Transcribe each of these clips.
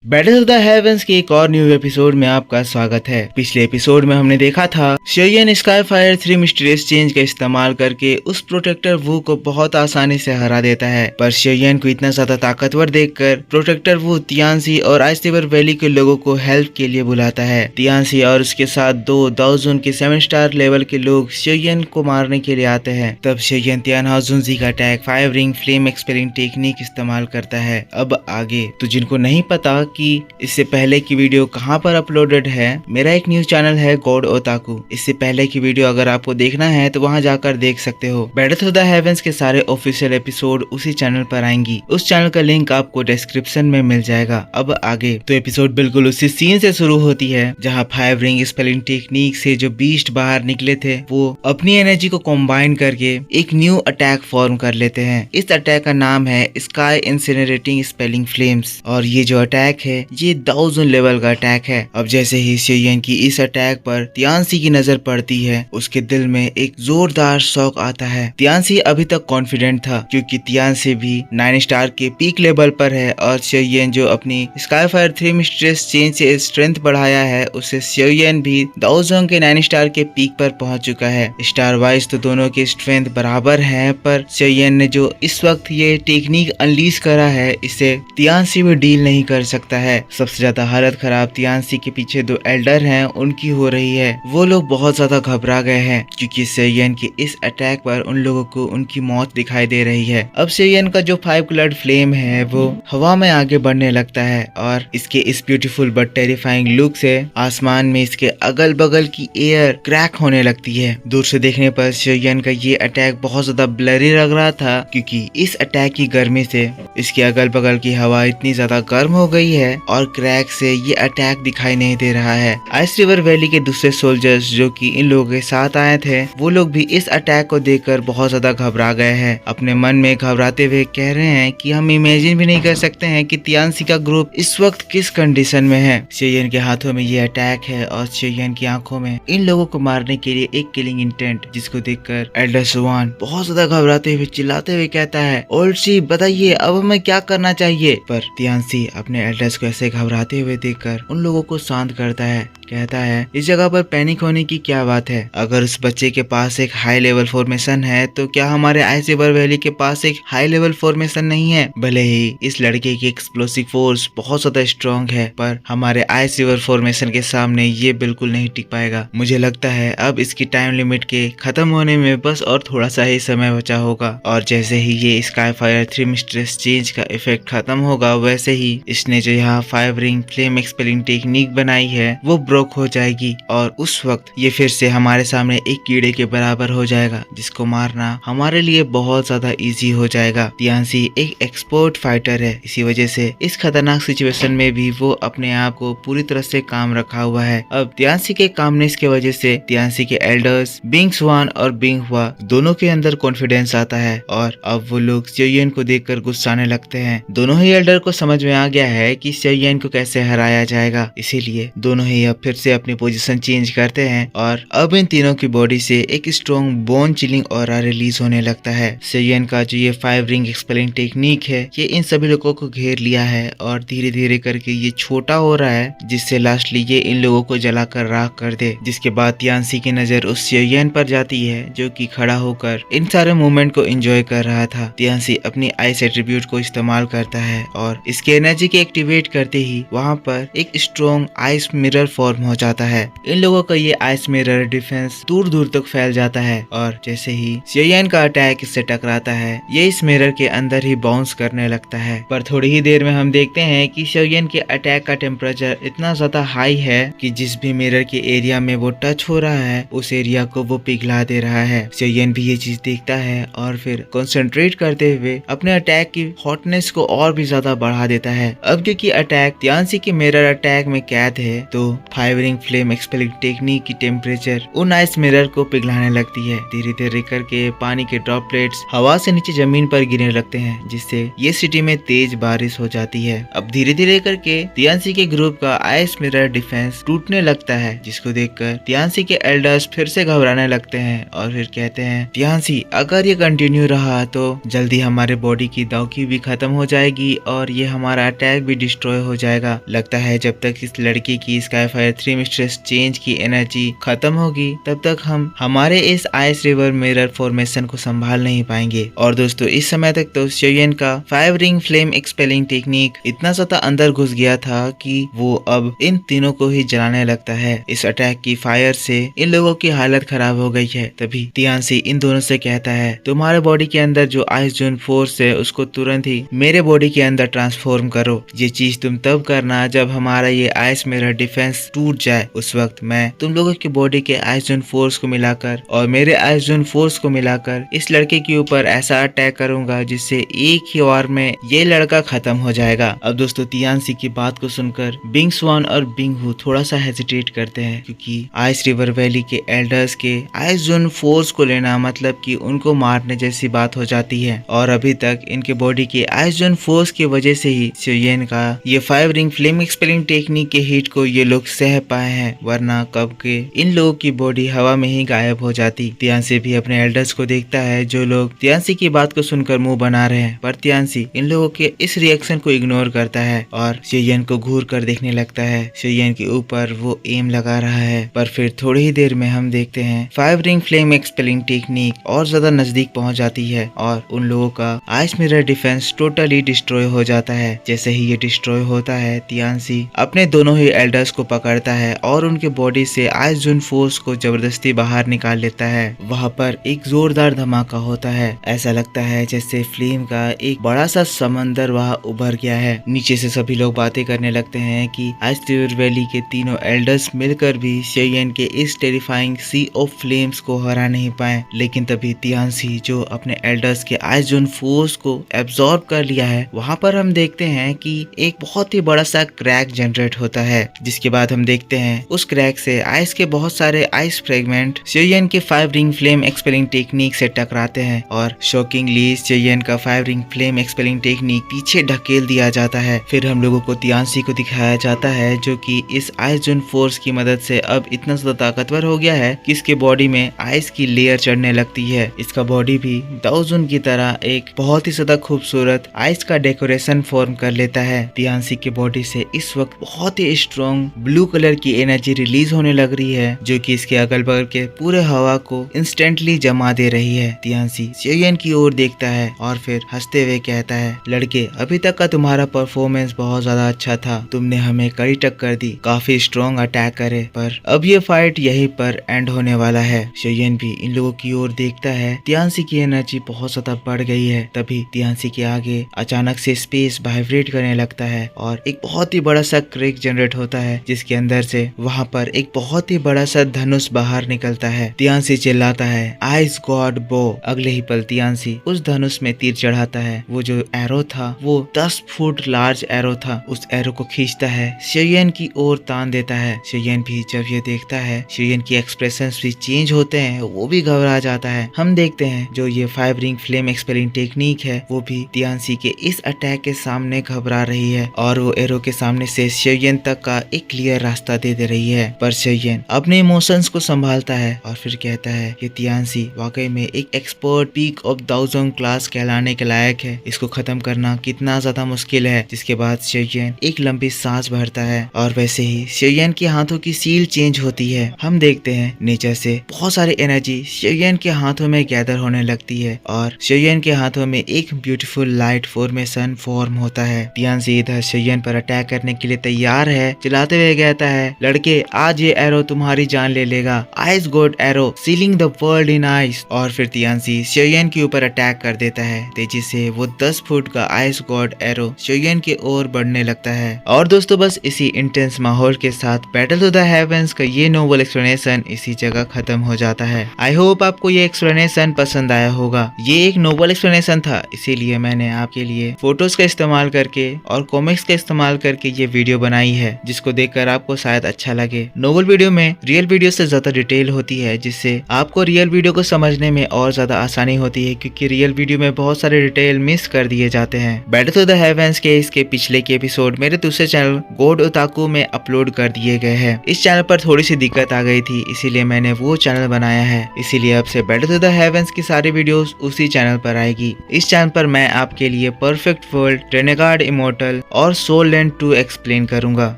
Battle of the heavens के एक और न्यू एपिसोड में आपका स्वागत है। पिछले एपिसोड में हमने देखा था शेयन स्काईफायर 3 मिस्टीरियस चेंज का इस्तेमाल करके उस प्रोटेक्टर वू को बहुत आसानी से हरा देता है, पर शेयन को इतना ज्यादा ताकतवर देखकर प्रोटेक्टर वू तियानसी और आइसरिवर वैली के लोगों को हेल्प के लिए बुलाता है। तियानसी और उसके साथ दो दाओजुन के 7 स्टार लेवल के लोग शेयन को मारने के लिए आते हैं। तब शेयन तियानहाजुनजी का attack 5 ring flame expelling technique इस्तेमाल करता है। अब आगे तो जिनको नहीं पता कि इससे पहले की वीडियो कहां पर अपलोडेड है, मेरा एक न्यूज चैनल है गॉड ओताकू। इससे पहले की वीडियो अगर आपको देखना है तो वहां जाकर देख सकते हो। बैटल ऑफ द हेवंस के सारे ऑफिशियल एपिसोड उसी चैनल पर आएंगी। उस चैनल का लिंक आपको डिस्क्रिप्शन में मिल जाएगा। अब आगे तो एपिसोड बिल्कुल उसी सीन से शुरू होती है जहाँ 5 रिंग स्पेलिंग टेक्निक से जो बीस्ट बाहर निकले थे वो अपनी एनर्जी को कॉम्बाइन करके एक न्यू अटैक फॉर्म कर लेते हैं। इस अटैक का नाम है स्काई इंसिनरेटिंग स्पेलिंग फ्लेम्स और ये जो अटैक है ये 1000 लेवल का अटैक है। अब जैसे ही शेयन की इस अटैक पर तियानसी की नजर पड़ती है, उसके दिल में एक जोरदार शौक आता है। तियानसी अभी तक कॉन्फिडेंट था क्योंकि तियानसी भी 9 स्टार के पीक लेवल पर है और शेयन जो अपनी स्काईफायर 3 मिस्टीरियस चेंज से स्ट्रेंथ बढ़ाया है उससे शेयन भी दाओजुन के 9 स्टार के पीक पर पहुंच चुका है। स्टार वाइज तो दोनों की स्ट्रेंथ बराबर है, पर शेयन ने जो इस वक्त ये टेक्निक अनलीज करा है इसे तियानसी भी डील नहीं कर सकता है। सबसे ज्यादा हालत खराब तियानसी के पीछे दो एल्डर हैं उनकी हो रही है। वो लोग बहुत ज्यादा घबरा गए हैं क्योंकि शेयन के इस अटैक पर उन लोगों को उनकी मौत दिखाई दे रही है। अब शेयन का जो 5 कलर्ड फ्लेम है वो हवा में आगे बढ़ने लगता है और इसके इस ब्यूटीफुल बट टेरिफाइंग लुक से आसमान में इसके अगल बगल की एयर क्रैक होने लगती है। दूर से देखने पर शेयन का ये अटैक बहुत ज्यादा ब्लरी लग रहा था क्योंकि इस अटैक की गर्मी से इसके अगल बगल की हवा इतनी ज्यादा गर्म हो गई है और क्रैक से ये अटैक दिखाई नहीं दे रहा है। आइसरिवर वैली के दूसरे सोल्जर्स जो कि इन लोगों के साथ आए थे वो लोग भी इस अटैक को देखकर बहुत ज्यादा घबरा गए हैं। अपने मन में घबराते हुए कह रहे हैं कि हम इमेजिन भी नहीं कर सकते हैं कि तियानसी का ग्रुप इस वक्त किस कंडीशन में है। शेयन के हाथों में ये अटैक है और शेयन की आंखों में इन लोगों को मारने के लिए एक किलिंग इंटेंट, जिसको देखकर एल्डर सुवान बहुत ज्यादा घबराते हुए चिल्लाते हुए कहता है, ओल्ड शी बताइए अब हमें क्या करना चाहिए। पर तियानसी अपने एल्डर्स को ऐसे घबराते हुए देखकर उन लोगों को शांत करता है। कहता है इस जगह पर पैनिक होने की क्या बात है। अगर उस बच्चे के पास एक हाई लेवल फॉर्मेशन है तो क्या हमारे आइसरिवर वैली के पास एक हाई लेवल फॉर्मेशन नहीं है। भले ही इस लड़के की एक्सप्लोसिव फोर्स बहुत ज्यादा स्ट्रॉन्ग है, पर हमारे आइसरिवर फॉर्मेशन के सामने ये बिल्कुल नहीं टिक पाएगा। मुझे लगता है अब इसकी टाइम लिमिट के खत्म होने में बस और थोड़ा सा ही समय बचा होगा। और जैसे ही ये स्काईफायर 3 मिस्टीरियस चेंज का इफेक्ट खत्म होगा वैसे ही इसने जो यहाँ 5 रिंग फ्लेम एक्सपेलिंग टेक्निक बनाई है वो ब्रोक हो जाएगी और उस वक्त ये फिर से हमारे सामने एक कीड़े के बराबर हो जाएगा जिसको मारना हमारे लिए बहुत ज्यादा इजी हो जाएगा। तियानसी एक एक्सपर्ट फाइटर है, इसी वजह से इस खतरनाक सिचुएशन में भी वो अपने आप को पूरी तरह से काम रखा हुआ है। अब तियानसी के कामनेस की वजह से तियानसी के एल्डर्स बिंग स्वान और बिंग हुआ दोनों के अंदर कॉन्फिडेंस आता है और अब वो लोग शेयन को देखकर गुस्साने लगते हैं। दोनों ही एल्डर को समझ में आ गया है कि शेयन को कैसे हराया जाएगा, इसीलिए दोनों ही अब फिर से अपनी पोजीशन चेंज करते हैं और अब इन तीनों की बॉडी से एक strong bone chilling aura release होने लगता है। शेयन का जो ये 5 रिंग एक्सपेलिंग टेक्निक है ये इन सभी लोगों को घेर लिया है और धीरे धीरे करके ये छोटा हो रहा है जिससे लास्टली ये इन लोगों को जलाकर राख कर दे। जिसके बाद तियानसी की नजर उस शेयन पर जाती है जो कि खड़ा होकर इन सारे मूवमेंट को एंजॉय कर रहा था। तियानसी अपनी आइस एट्रीब्यूट को इस्तेमाल करता है और इसके एनर्जी के एक्टिवेट करते ही वहाँ पर एक स्ट्रॉन्ग आइस मिरर फॉर्म हो जाता है। इन लोगों का ये आइस मिरर डिफेंस दूर दूर तक फैल जाता है और जैसे ही शेयन का अटैक इससे टकराता है ये इस मिरर के अंदर ही बाउंस करने लगता है। पर थोड़ी ही देर में हम देखते हैं कि शेयन के अटैक का टेम्परेचर इतना ज्यादा हाई है कि जिस भी मिरर के एरिया में वो टच हो रहा है उस एरिया को वो पिघला दे रहा है। शेयन भी ये चीज देखता है और फिर कंसंट्रेट करते हुए अपने अटैक की हॉटनेस को और भी ज्यादा बढ़ा देता है। अब क्योंकि अटैक तियानसी के मिरर अटैक में कैद है तो फाइवरिंग फ्लेम एक्सपेलिंग टेक्निक की टेम्परेचर उन आइस मिरर को पिघलाने लगती है। धीरे धीरे करके पानी के ड्रॉपलेट्स हवा से नीचे जमीन पर गिरने लगते हैं, जिससे ये सिटी में तेज बारिश हो जाती है। अब धीरे धीरे करके तियानसी के ग्रुप का आइस मिरर डिफेंस टूटने लगता है, जिसको देखकर तियानसी के एल्डर्स फिर से घबराने लगते हैं और फिर कहते हैं, तियानसी अगर ये कंटिन्यू रहा तो जल्दी हमारे बॉडी की दावकी भी खत्म हो जाएगी और ये हमारा अटैक भी डिस्ट्रॉय हो जाएगा। लगता है जब तक इस लड़की की स्काईफायर 3 मिस्ट्रेस चेंज की एनर्जी खत्म होगी तब तक हम हमारे इस आइस रिवर मिरर फॉर्मेशन को संभाल नहीं पाएंगे। और दोस्तों इस समय तक तो शियोयन का फाइवरिंग फ्लेम एक्सपेलिंग टेक्निक इतना ज्यादा अंदर घुस गया था कि वो अब इन तीनों को ही जलाने लगता है। इस अटैक की फायर से इन लोगों की हालत खराब हो गई है। तभी तियानसी इन दोनों से कहता है, तुम्हारे बॉडी के अंदर जो आइस जोन फोर्स है उसको तुरंत ही मेरे बॉडी के अंदर ट्रांसफॉर्म करो। ये चीज तुम तब करना जब हमारा ये आइस मिरर डिफेंस टूट जाए। उस वक्त मैं तुम लोगों की बॉडी के आइस जोन फोर्स को मिलाकर और मेरे आइस जोन फोर्स को मिलाकर इस लड़के के ऊपर ऐसा अटैक करूंगा जिससे एक ही वार में ये लड़का खत्म हो जाएगा। अब दोस्तों तियानसी की बात को सुनकर बिंग स्वान और बिंग हू थोड़ा सा हेजिटेट करते हैं, क्योंकि आइस रिवर वैली के एल्डर्स के आइस जोन फोर्स को लेना मतलब कि उनको मारने जैसी बात हो जाती है। और अभी तक इनके बॉडी के आइस जोन फोर्स की वजह से ही शियोयन का ये फाइवरिंग फ्लेम एक्सपेलिंग टेक्निक के हीट को ये लोग सह पाए हैं, वरना कब के इन लोगों की बॉडी हवा में ही गायब हो जाती। तियानसी भी अपने एल्डर्स को देखता है जो लोग तियानसी की बात को सुनकर मुंह बना रहे हैं, पर तियानसी इन लोगों के इस रिएक्शन को इग्नोर करता है और शियोयन को घूर कर देखने लगता है। शियोयन के ऊपर वो एम लगा रहा है, पर फिर थोड़ी ही देर में हम देखते हैं फाइवरिंग फ्लेम एक्सपेलिंग टेक्निक और ज्यादा नजदीक पहुंच जाती है और उन लोगों का ice mirror defence totally destroy हो जाता है। जैसे ही ये डिस्ट्रॉय होता है तियानसी अपने दोनों ही एल्डर्स को पकड़ता है और उनके बॉडी से आइस जोन फोर्स को जबरदस्ती बाहर निकाल लेता है। वहाँ पर एक जोरदार धमाका होता है। ऐसा लगता है जैसे फ्लेम का एक बड़ा सा समंदर वहाँ उभर गया है। नीचे से सभी लोग बातें करने लगते हैं कि आइस रिवर वैली के तीनों एल्डर्स मिलकर भी शियोयन के इस टेरिफाइंग सी ऑफ फ्लेम्स को हरा नहीं पाए। लेकिन तभी तियानसी जो अपने एल्डर्स के आइस जोन फोर्स को एब्जॉर्ब कर लिया है, वहाँ पर हम देखते हैं कि एक बहुत ही बड़ा सा क्रैक जनरेट होता है, जिसके बाद हम देखते हैं उस क्रैक से आइस के बहुत सारे आइस फ्रेगमेंट शियोयन के फाइवरिंग फ्लेम एक्सपेलिंग टेक्निक से टकराते हैं और शॉकिंगली शियोयन का फाइवरिंग फ्लेम एक्सपेलिंग टेक्निक पीछे ढकेल दिया जाता है। फिर हम लोगों को तियानसी को दिखाया जाता है जो कि इस आइस जोन फोर्स की मदद से अब इतना ज्यादा ताकतवर हो गया है कि इसके बॉडी में आइस की लेयर चढ़ने लगती है। इसका बॉडी भी दाओजुन की तरह एक बहुत ही ज्यादा खूबसूरत आइस का डेकोरेशन फॉर्म कर लेता है। तियानसी की बॉडी से इस वक्त बहुत ही स्ट्रॉन्ग ब्लू कलर की एनर्जी रिलीज होने लग रही है, जो कि इसके अगल बगल के पूरे हवा को इंस्टेंटली जमा दे रही है। तियानसी शियोयन की ओर देखता है और फिर हंसते हुए कहता है, लड़के अभी तक का तुम्हारा परफॉर्मेंस बहुत ज्यादा अच्छा था, तुमने हमें कड़ी टक्कर दी, काफी स्ट्रॉन्ग अटैक करे, पर अब ये फाइट यहीं पर एंड होने वाला है। शियोयन भी इन लोगों की ओर देखता है। तियानसी की एनर्जी बहुत ज्यादा बढ़ गई है। तभी तियानसी के आगे अचानक से स्पेस वाइब्रेट करने लगता है और एक बहुत ही बड़ा सा क्रैक जनरेट होता है, जिसके अंदर से वहाँ पर एक बहुत ही बड़ा सा धनुष बाहर निकलता है। तियानसी चिल्लाता है, आइस गॉड बो। अगले ही पल तियानसी उस धनुष में तीर चढ़ाता है। वो जो एरो था वो 10 फुट लार्ज एरो था। उस एरो को खींचता है, शियोयन की ओर तान देता है। शियोयन भी जब ये देखता है, शियोयन की एक्सप्रेशंस भी चेंज होते हैं, वो भी घबरा जाता है। हम देखते हैं जो ये फाइवरिंग फ्लेम एक्सपेलिंग टेक्निक है वो भी तियानसी के इस अटैक के सामने घबरा रही है और वो एरो के सामने से शियोयन तक का एक क्लियर रास्ता दे रही है। पर शियोयन अपने इमोशंस को संभालता है और फिर कहता है कि तियानसी वाकई में एक एक्सपर्ट पीक ऑफ दाओजुन क्लास कहलाने के लायक है, इसको खत्म करना कितना ज्यादा मुश्किल है। जिसके बाद शियोयन एक लंबी सांस भरता है और वैसे ही शियोयन के हाथों की सील चेंज होती है। हम देखते हैं नीचे से बहुत सारी एनर्जी शियोयन के हाथों में गैदर होने लगती है और शियोयन के हाथों में एक ब्यूटीफुल लाइट फॉर्मेशन फॉर्म होता है। तियानसी इधर शियोयन पर अटैक करने के लिए तैयार है। चिल्लाते हुए कहता है, लड़के आज ये एरो तुम्हारी जान ले लेगा, ice God arrow ceiling the world in ice. और फिर तियानसी शियोयन के ऊपर अटैक कर देता है। तेजी से वो 10 फुट का आइस गॉड एरो शियोयन की ओर बढ़ने लगता है। और दोस्तों बस इसी इंटेंस माहौल के साथ बैटल टू द हेवेंस का ये नोवेल एक्सप्लेनेशन इसी जगह खत्म हो जाता है। आई होप आपको ये एक्सप्लेनेशन पसंद आया होगा। ये एक नोवेल एक्सप्लेनेशन था, इसीलिए मैंने आपके लिए फोटोज का इस्तेमाल करके और कॉमिक्स का इस्तेमाल करके ये वीडियो बनाई है, जिसको देखकर आपको आपको शायद अच्छा लगे। नोवेल वीडियो में रियल वीडियो से ज्यादा डिटेल होती है, जिससे आपको रियल वीडियो को समझने में और ज्यादा आसानी होती है, क्योंकि रियल वीडियो में बहुत सारे डिटेल मिस कर दिए जाते हैं। बैटल टू द हेवेंस के इसके पिछले के एपिसोड मेरे दूसरे चैनल गॉड ओताकू में अपलोड कर दिए गए हैं। इस चैनल पर थोड़ी सी दिक्कत आ गई थी, इसीलिए मैंने वो चैनल बनाया है। इसीलिए अब से बैटल टू द हेवेंस की सारी वीडियोस उसी चैनल पर आएगी। इस चैनल पर मैं आपके लिए परफेक्ट वर्ल्ड, रेनेगार्ड इमोर्टल और सोल लैंड 2 एक्सप्लेन करूंगा।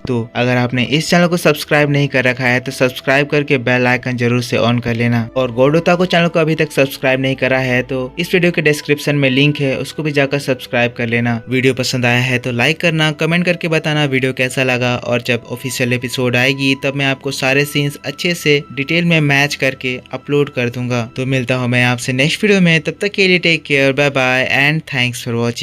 तो अगर आपने इस चैनल को सब्सक्राइब नहीं कर रखा है तो सब्सक्राइब करके बेल आइकन जरूर से ऑन कर लेना। और गॉड ओताकू चैनल को अभी तक सब्सक्राइब नहीं करा है तो इस वीडियो के डिस्क्रिप्शन में लिंक है, उसको भी जाकर सब्सक्राइब कर लेना। वीडियो पसंद आया है तो लाइक करना, कमेंट करके बताना वीडियो कैसा लगा, और जब ऑफिशियल एपिसोड आएगी तब मैं आपको सारे सीन्स अच्छे से डिटेल में मैच करके अपलोड कर दूंगा। तो मिलता हूँ मैं आपसे नेक्स्ट वीडियो में, तब तक के लिए take care, bye bye and thanks for watching.